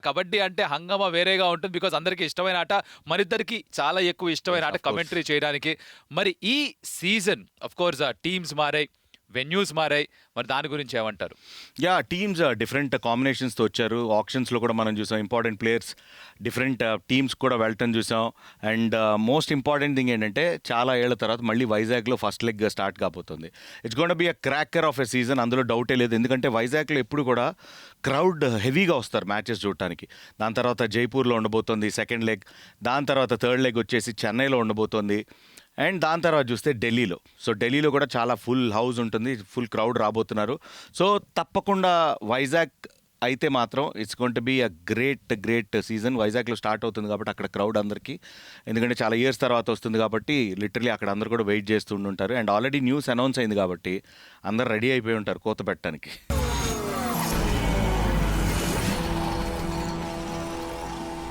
కబడ్డీ అంటే హంగామా వేరేగా ఉంటుంది. బికాజ్ అందరికీ ఇష్టమైన ఆట. మనిద్దరికీ చాలా ఎక్కువ ఇష్టమైన యెస్. ఆట ఆఫ్ కోర్స్. కమెంటరీ చేయడానికి. మరి ఈ సీజన్ ఆఫ్‌కోర్స్ టీమ్స్ మారాయి. వెన్యూస్ మారాయి. మరి దాని గురించి ఏమంటారు? టీమ్స్ డిఫరెంట్ కాంబినేషన్స్‌తో వచ్చారు. ఆక్షన్స్‌లో కూడా మనం చూసాం. ఇంపార్టెంట్ ప్లేయర్స్ డిఫరెంట్ టీమ్స్ కూడా వెళ్ళటం చూసాం. అండ్ మోస్ట్ ఇంపార్టెంట్ థింగ్ ఏంటంటే చాలా ఏళ్ల తర్వాత మళ్ళీ వైజాగ్‌లో ఫస్ట్ లెగ్ స్టార్ట్ కాబోతుంది. It's gonna be a cracker of a season, అందులో డౌటే లేదు. ఎందుకంటే వైజాగ్‌లో ఎప్పుడు కూడా క్రౌడ్ హెవీగా వస్తారు మ్యాచెస్ చూడటానికి. దాని తర్వాత జైపూర్‌లో ఉండబోతోంది సెకండ్ లెగ్. దాని తర్వాత థర్డ్ లెగ్ వచ్చేసి చెన్నైలో ఉండబోతోంది. అండ్ దాని తర్వాత చూస్తే ఢిల్లీలో. సో ఢిల్లీలో కూడా చాలా ఫుల్ హౌస్ ఉంటుంది. ఫుల్ క్రౌడ్ రాబోతున్నారు. సో తప్పకుండా వైజాగ్ అయితే మాత్రం it's going to be a great season. వైజాగ్లో స్టార్ట్ అవుతుంది కాబట్టి అక్కడ క్రౌడ్ అందరికీ, ఎందుకంటే చాలా ఇయర్స్ తర్వాత వస్తుంది కాబట్టి లిటరలీ అక్కడ అందరూ కూడా వెయిట్ చేస్తూ ఉంటారు. అండ్ ఆల్రెడీ న్యూస్ అనౌన్స్ అయింది కాబట్టి అందరు రెడీ అయిపోయి ఉంటారు కోత పెట్టడానికి.